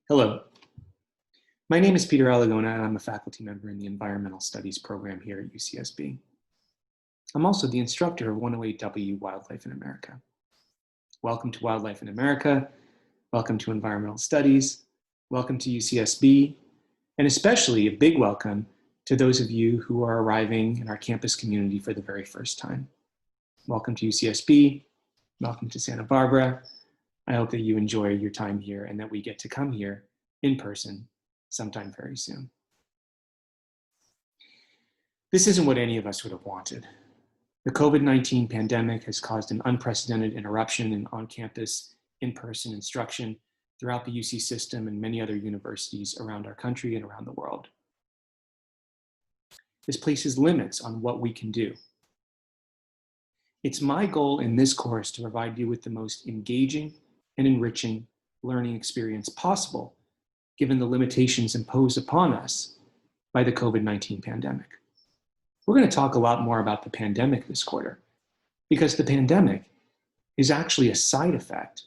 Hello, my name is Peter Alagona and I'm a faculty member in the Environmental Studies program here at UCSB. I'm also the instructor of 108W Wildlife in America. Welcome to Wildlife in America, welcome to Environmental Studies, welcome to UCSB, and especially a big welcome to those of you who are arriving in our campus community for the very first time. Welcome to UCSB, welcome to Santa Barbara. I hope that you enjoy your time here and that we get to come here in person sometime very soon. This isn't what any of us would have wanted. The COVID-19 pandemic has caused an unprecedented interruption in on-campus, in-person instruction throughout the UC system and many other universities around our country and around the world. This places limits on what we can do. It's my goal in this course to provide you with the most engaging and enriching learning experience possible, given the limitations imposed upon us by the COVID-19 pandemic. We're going to talk a lot more about the pandemic this quarter, because the pandemic is actually a side effect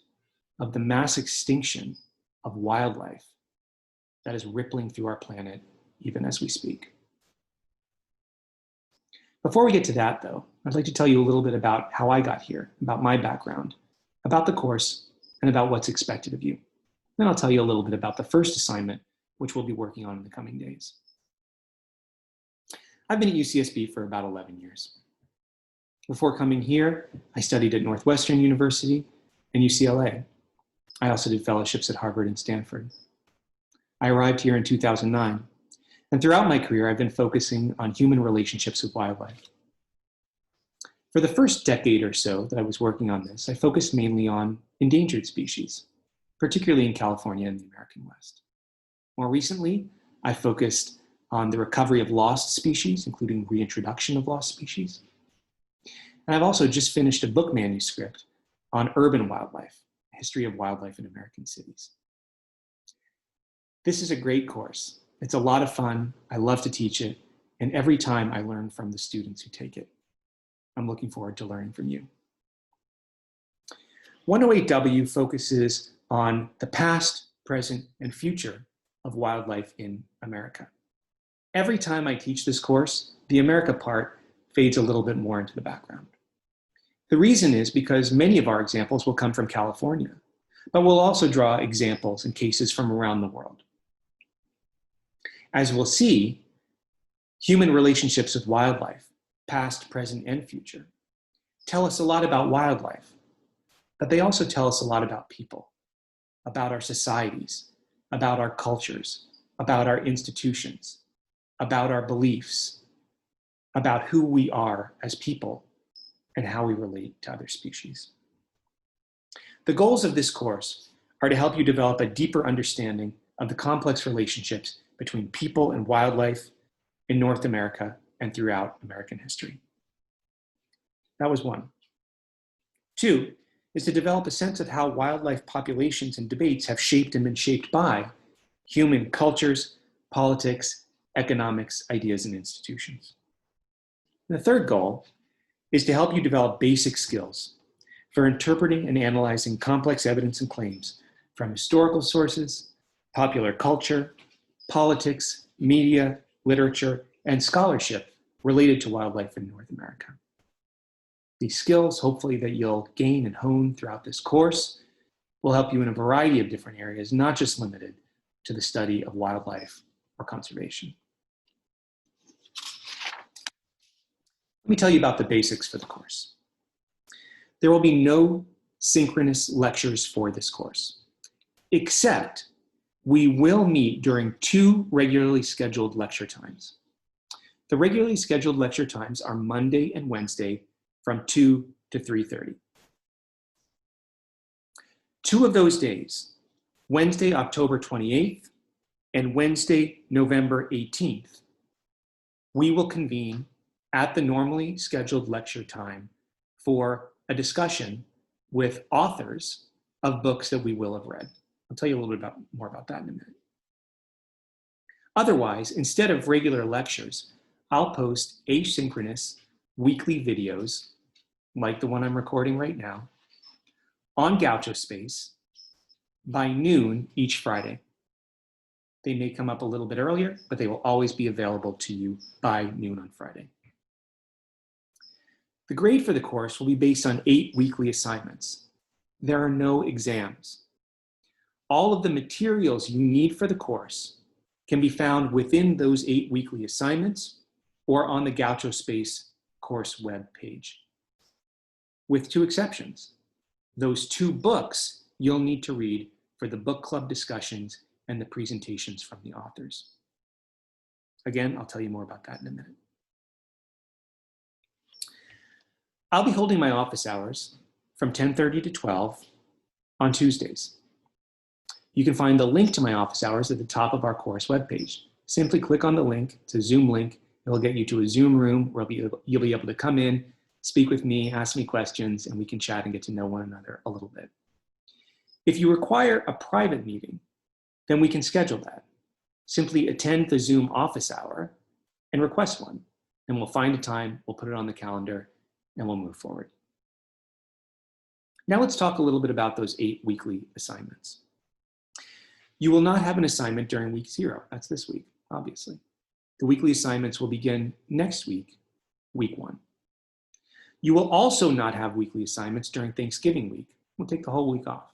of the mass extinction of wildlife that is rippling through our planet even as we speak. Before we get to that, though, I'd like to tell you a little bit about how I got here, about my background, about the course, and about what's expected of you. Then I'll tell you a little bit about the first assignment, which we'll be working on in the coming days. I've been at UCSB for about 11 years. Before coming here, I studied at Northwestern University and UCLA. I also did fellowships at Harvard and Stanford. I arrived here in 2009, and throughout my career, I've been focusing on human relationships with wildlife. For the first decade or so that I was working on this, I focused mainly on endangered species, particularly in California and the American West. More recently, I focused on the recovery of lost species, including reintroduction of lost species. And I've also just finished a book manuscript on urban wildlife, history of wildlife in American cities. This is a great course. It's a lot of fun. I love to teach it. And every time I learn from the students who take it. I'm looking forward to learning from you. 108W focuses on the past, present, and future of wildlife in America. Every time I teach this course, the America part fades a little bit more into the background. The reason is because many of our examples will come from California, but we'll also draw examples and cases from around the world. As we'll see, human relationships with wildlife, past, present, and future, tell us a lot about wildlife, but they also tell us a lot about people, about our societies, about our cultures, about our institutions, about our beliefs, about who we are as people, and how we relate to other species. The goals of this course are to help you develop a deeper understanding of the complex relationships between people and wildlife in North America and throughout American history. That was one. Two is to develop a sense of how wildlife populations and debates have shaped and been shaped by human cultures, politics, economics, ideas, and institutions. And the third goal is to help you develop basic skills for interpreting and analyzing complex evidence and claims from historical sources, popular culture, politics, media, literature, and scholarship related to wildlife in North America. These skills, hopefully that you'll gain and hone throughout this course, will help you in a variety of different areas, not just limited to the study of wildlife or conservation. Let me tell you about the basics for the course. There will be no synchronous lectures for this course, except we will meet during 2 regularly scheduled lecture times. The regularly scheduled lecture times are Monday and Wednesday from 2 to 3:30. 2 of those days, Wednesday, October 28th and Wednesday, November 18th, we will convene at the normally scheduled lecture time for a discussion with authors of books that we will have read. I'll tell you a little bit more about that in a minute. Otherwise, instead of regular lectures, I'll post asynchronous weekly videos, like the one I'm recording right now, on Gaucho Space by noon each Friday. They may come up a little bit earlier, but they will always be available to you by noon on Friday. The grade for the course will be based on 8 weekly assignments. There are no exams. All of the materials you need for the course can be found within those 8 weekly assignments or on the Gaucho Space course web page, with 2 exceptions. Those 2 books you'll need to read for the book club discussions and the presentations from the authors. Again, I'll tell you more about that in a minute. I'll be holding my office hours from 10:30 to 12 on Tuesdays. You can find the link to my office hours at the top of our course webpage. Simply click on the link. It's a Zoom link. It'll get you to a Zoom room where you'll be able to come in, speak with me, ask me questions, and we can chat and get to know one another a little bit. If you require a private meeting, then we can schedule that. Simply attend the Zoom office hour and request one, and we'll find a time, we'll put it on the calendar, and we'll move forward. Now let's talk a little bit about those 8 weekly assignments. You will not have an assignment during week 0. That's this week, obviously. The weekly assignments will begin next week, week 1. You will also not have weekly assignments during Thanksgiving week. We'll take the whole week off.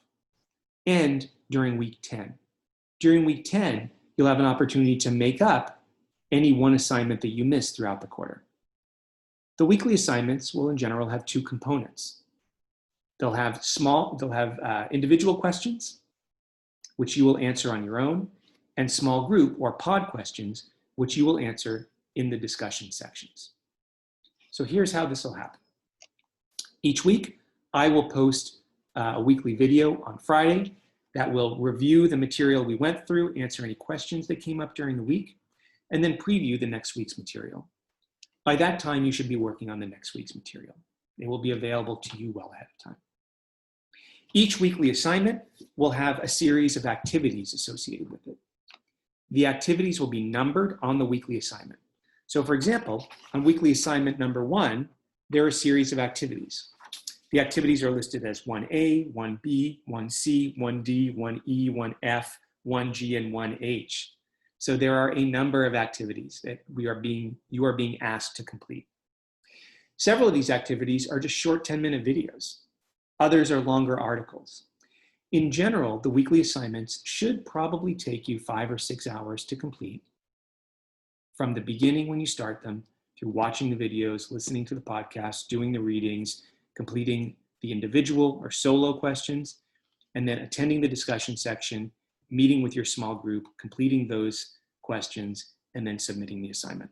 And during week 10. During week 10, you'll have an opportunity to make up any one assignment that you missed throughout the quarter. The weekly assignments will in general have 2 components. They'll have individual questions, which you will answer on your own, and small group or pod questions, which you will answer in the discussion sections. So here's how this will happen. Each week, I will post a weekly video on Friday that will review the material we went through, answer any questions that came up during the week, and then preview the next week's material. By that time, you should be working on the next week's material. It will be available to you well ahead of time. Each weekly assignment will have a series of activities associated with it. The activities will be numbered on the weekly assignment. So for example, on weekly assignment number 1, there are a series of activities. The activities are listed as 1A, 1B, 1C, 1D, 1E, 1F, 1G, and 1H. So there are a number of activities that you are being asked to complete. Several of these activities are just short 10-minute videos. Others are longer articles. In general, the weekly assignments should probably take you 5 or 6 hours to complete, from the beginning when you start them, through watching the videos, listening to the podcasts, doing the readings, completing the individual or solo questions, and then attending the discussion section, meeting with your small group, completing those questions, and then submitting the assignment.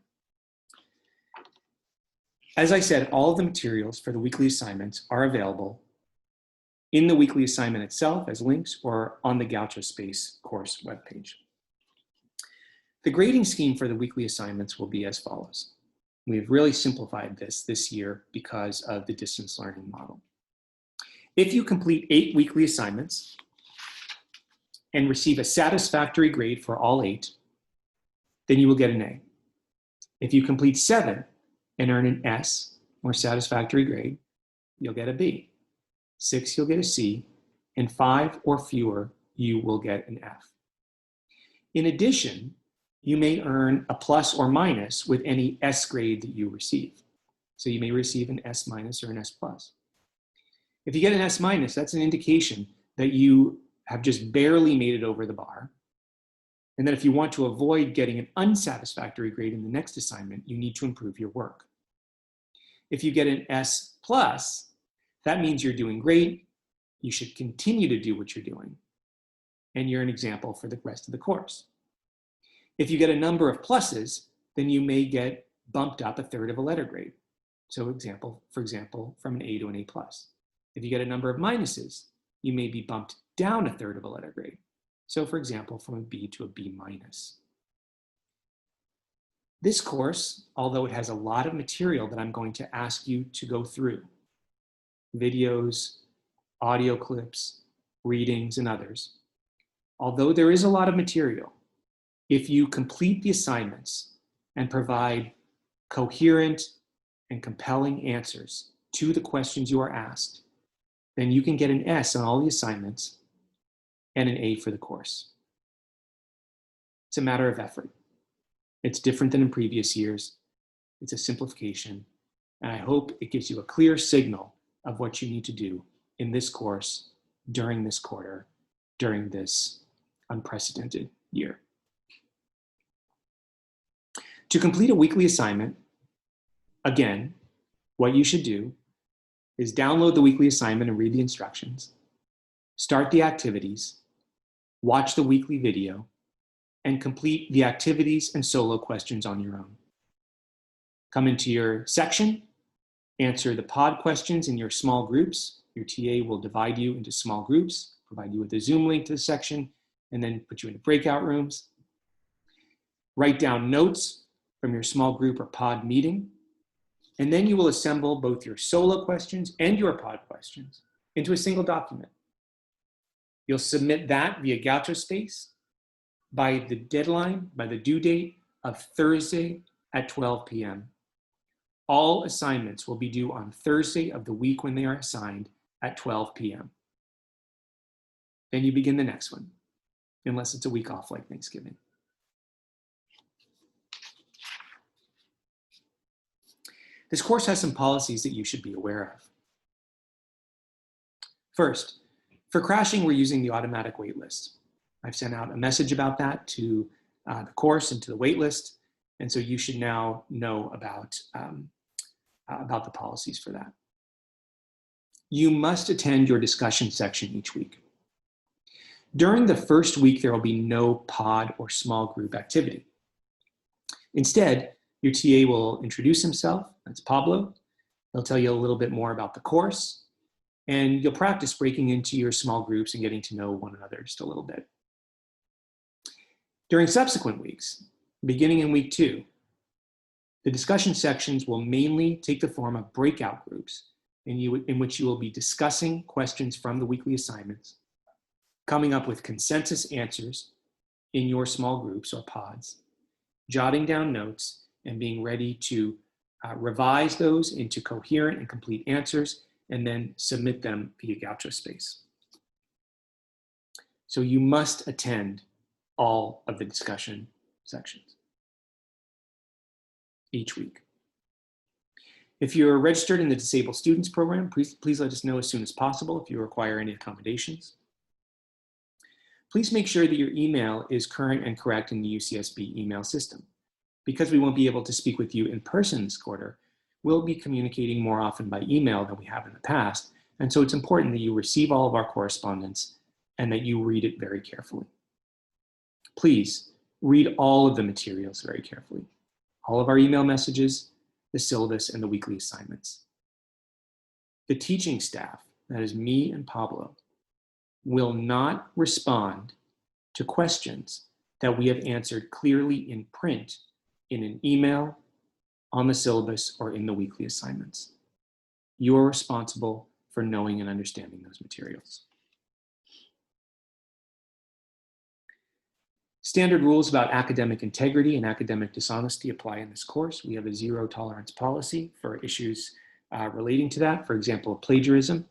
As I said, all of the materials for the weekly assignments are available in the weekly assignment itself as links or on the Gaucho Space course webpage. The grading scheme for the weekly assignments will be as follows. We've really simplified this year because of the distance learning model. If you complete 8 weekly assignments and receive a satisfactory grade for all 8, then you will get an A. If you complete 7 and earn an S, or satisfactory grade, you'll get a B. 6, you'll get a C, and 5 or fewer, you will get an F. In addition, you may earn a plus or minus with any S grade that you receive. So you may receive an S minus or an S plus. If you get an S minus, that's an indication that you have just barely made it over the bar. And that if you want to avoid getting an unsatisfactory grade in the next assignment, you need to improve your work. If you get an S plus, that means you're doing great, you should continue to do what you're doing, and you're an example for the rest of the course. If you get a number of pluses, then you may get bumped up 1/3 of a letter grade. So for example, from an A to an A plus. If you get a number of minuses, you may be bumped down 1/3 of a letter grade. So for example, from a B to a B minus. This course, although it has a lot of material that I'm going to ask you to go through, videos, audio clips, readings, and others, although there is a lot of material, if you complete the assignments and provide coherent and compelling answers to the questions you are asked, then you can get an S on all the assignments and an A for the course. It's a matter of effort. It's different than in previous years. It's a simplification. And I hope it gives you a clear signal of what you need to do in this course, during this quarter, during this unprecedented year. To complete a weekly assignment, again, what you should do is download the weekly assignment and read the instructions, start the activities, watch the weekly video, and complete the activities and solo questions on your own. Come into your section, answer the pod questions in your small groups. Your TA will divide you into small groups, provide you with a Zoom link to the section, and then put you into breakout rooms. Write down notes from your small group or pod meeting, and then you will assemble both your solo questions and your pod questions into a single document. You'll submit that via GauchoSpace by the deadline, by the due date of Thursday at 12 p.m. All assignments will be due on Thursday of the week when they are assigned at 12 p.m. Then you begin the next one, unless it's a week off like Thanksgiving. This course has some policies that you should be aware of. First, for crashing, we're using the automatic waitlist. I've sent out a message about that to the course and to the waitlist, and so you should now know about the policies for that. You must attend your discussion section each week. During the first week, there will be no pod or small group activity. Instead, your TA will introduce himself, that's Pablo. He'll tell you a little bit more about the course, and you'll practice breaking into your small groups and getting to know one another just a little bit. During subsequent weeks, beginning in week 2, the discussion sections will mainly take the form of breakout groups in which you will be discussing questions from the weekly assignments, coming up with consensus answers in your small groups or pods, jotting down notes, and being ready to revise those into coherent and complete answers, and then submit them via GauchoSpace. So you must attend all of the discussion sections each week. If you're registered in the Disabled Students Program, please let us know as soon as possible if you require any accommodations. Please make sure that your email is current and correct in the UCSB email system. Because we won't be able to speak with you in person this quarter, we'll be communicating more often by email than we have in the past, and so it's important that you receive all of our correspondence and that you read it very carefully. Please read all of the materials very carefully. All of our email messages, the syllabus, and the weekly assignments. The teaching staff, that is me and Pablo, will not respond to questions that we have answered clearly in print in an email, on the syllabus, or in the weekly assignments. You are responsible for knowing and understanding those materials. Standard rules about academic integrity and academic dishonesty apply in this course. We have a zero tolerance policy for issues relating to that, for example, plagiarism.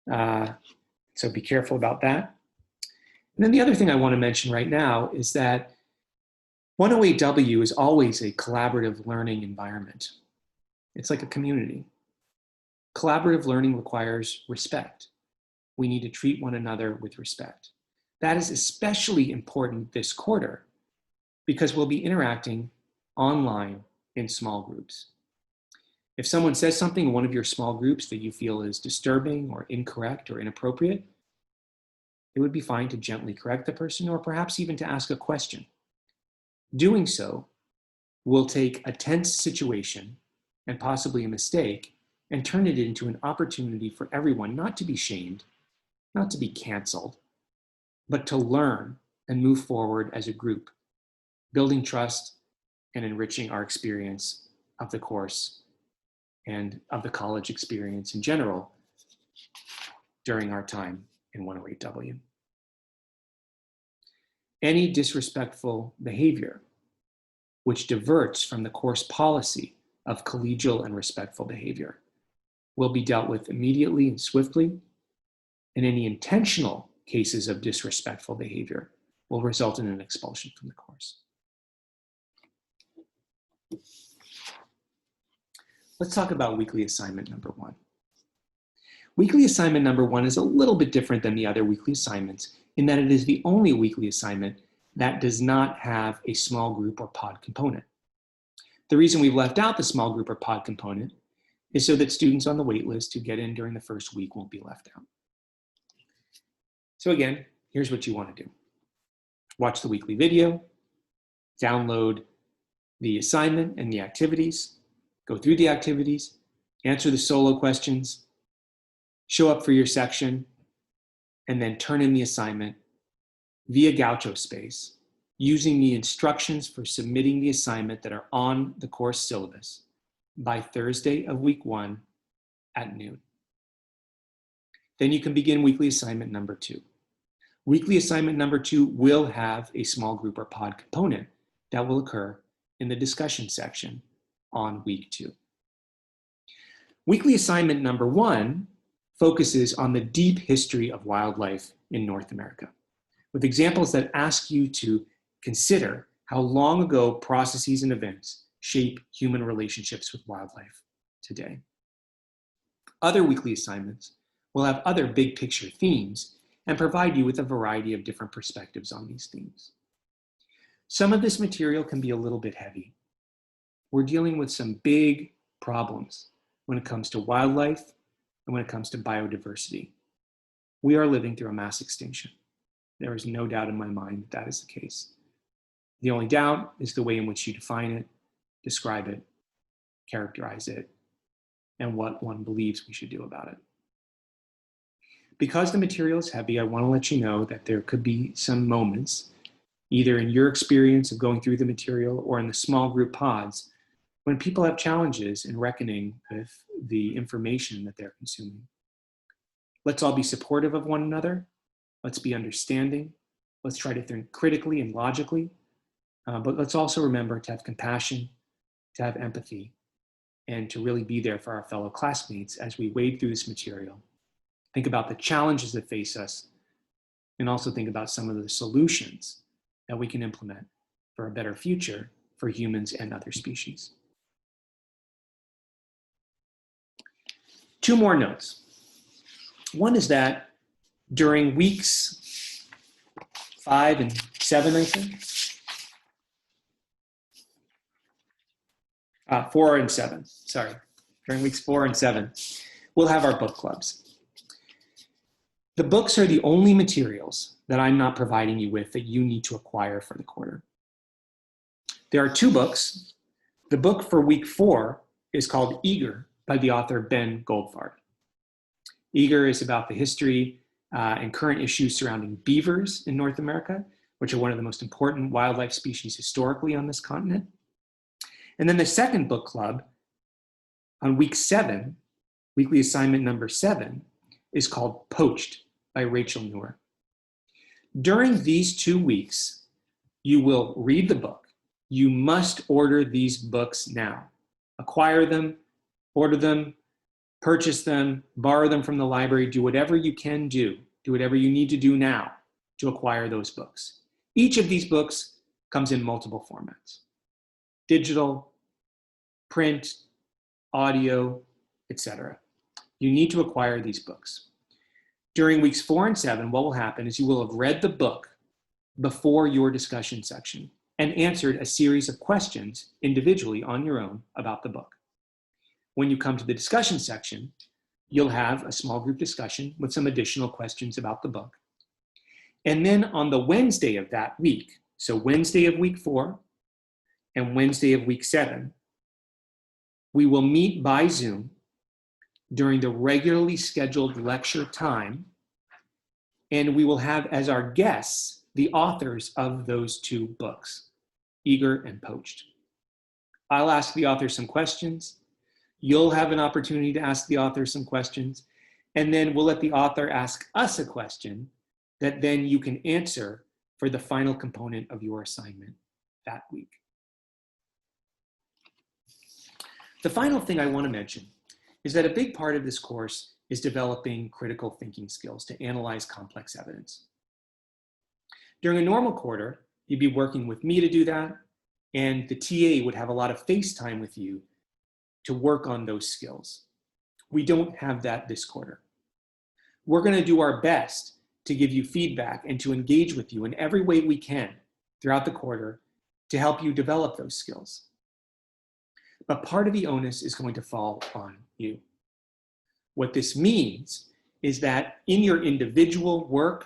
So be careful about that. And then the other thing I want to mention right now is that 108W is always a collaborative learning environment. It's like a community. Collaborative learning requires respect. We need to treat one another with respect. That is especially important this quarter because we'll be interacting online in small groups. If someone says something in one of your small groups that you feel is disturbing or incorrect or inappropriate, it would be fine to gently correct the person or perhaps even to ask a question. Doing so will take a tense situation and possibly a mistake and turn it into an opportunity for everyone not to be shamed, not to be canceled, but to learn and move forward as a group, building trust and enriching our experience of the course and of the college experience in general during our time in 108W. Any disrespectful behavior which diverts from the course policy of collegial and respectful behavior will be dealt with immediately and swiftly, and any intentional cases of disrespectful behavior will result in an expulsion from the course. Let's talk about weekly assignment number 1. Weekly assignment number 1 is a little bit different than the other weekly assignments in that it is the only weekly assignment that does not have a small group or pod component. The reason we've left out the small group or pod component is so that students on the wait list who get in during the first week won't be left out. So again, here's what you want to do. Watch the weekly video, download the assignment and the activities, go through the activities, answer the solo questions, show up for your section, and then turn in the assignment via Gaucho Space using the instructions for submitting the assignment that are on the course syllabus by Thursday of week 1 at noon. Then you can begin weekly assignment number 2. Weekly assignment number 2 will have a small group or pod component that will occur in the discussion section on week 2. Weekly assignment number 1 focuses on the deep history of wildlife in North America, with examples that ask you to consider how long ago processes and events shape human relationships with wildlife today. Other weekly assignments will have other big picture themes and provide you with a variety of different perspectives on these themes. Some of this material can be a little bit heavy. We're dealing with some big problems when it comes to wildlife and when it comes to biodiversity. We are living through a mass extinction. There is no doubt in my mind that that is the case. The only doubt is the way in which you define it, describe it, characterize it, and what one believes we should do about it. Because the material is heavy, I want to let you know that there could be some moments, either in your experience of going through the material or in the small group pods, when people have challenges in reckoning with the information that they're consuming. Let's all be supportive of one another. Let's be understanding. Let's try to think critically and logically, but let's also remember to have compassion, to have empathy, and to really be there for our fellow classmates as we wade through this material. Think about the challenges that face us, and also think about some of the solutions that we can implement for a better future for humans and other species. 2 more notes. One is that during weeks 5 and 7, I think, 4 and 7, sorry. During weeks 4 and 7, we'll have our book clubs. The books are the only materials that I'm not providing you with that you need to acquire for the quarter. There are 2 books. The book for week 4 is called Eager by the author Ben Goldfarb. Eager is about the history and current issues surrounding beavers in North America, which are one of the most important wildlife species historically on this continent. And then the second book club on week 7, weekly assignment number 7, is called Poached by Rachel Noor. During these 2 weeks, you will read the book. You must order these books now. Acquire them, order them, purchase them, borrow them from the library, do whatever you can do whatever you need to do now to acquire those books. Each of these books comes in multiple formats: digital, print, audio, etc. You need to acquire these books. During weeks 4 and 7, what will happen is you will have read the book before your discussion section and answered a series of questions individually on your own about the book. When you come to the discussion section, you'll have a small group discussion with some additional questions about the book. And then on the Wednesday of that week, so Wednesday of week 4 and Wednesday of week 7, we will meet by Zoom during the regularly scheduled lecture time, and we will have as our guests the authors of those 2 books, Eager and Poached. I'll ask the author some questions. You'll have an opportunity to ask the author some questions, and then we'll let the author ask us a question that then you can answer for the final component of your assignment that week. The final thing I want to mention is that a big part of this course is developing critical thinking skills to analyze complex evidence. During a normal quarter, you'd be working with me to do that, and the TA would have a lot of face time with you to work on those skills. We don't have that this quarter. We're going to do our best to give you feedback and to engage with you in every way we can throughout the quarter to help you develop those skills. But part of the onus is going to fall on you. What this means is that in your individual work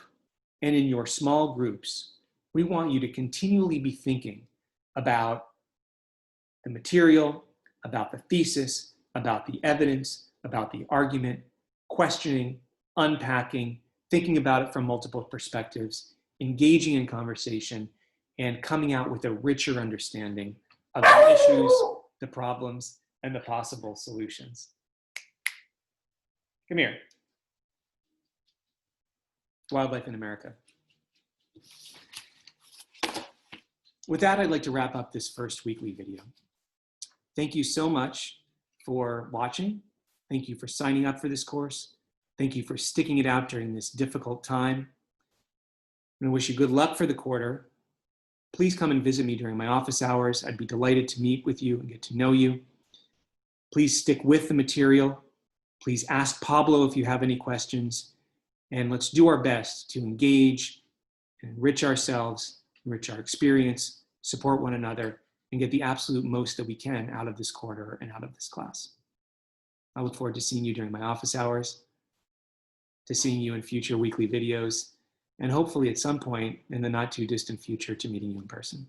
and in your small groups, we want you to continually be thinking about the material, about the thesis, about the evidence, about the argument, questioning, unpacking, thinking about it from multiple perspectives, engaging in conversation, and coming out with a richer understanding of the issues, the problems, and the possible solutions. Come here. Wildlife in America. With that, I'd like to wrap up this first weekly video. Thank you so much for watching. Thank you for signing up for this course. Thank you for sticking it out during this difficult time. I'm going to wish you good luck for the quarter. Please come and visit me during my office hours. I'd be delighted to meet with you and get to know you. Please stick with the material. Please ask Pablo if you have any questions. And let's do our best to engage, enrich ourselves, enrich our experience, support one another, and get the absolute most that we can out of this quarter and out of this class. I look forward to seeing you during my office hours, to seeing you in future weekly videos, and hopefully at some point in the not too distant future to meeting you in person.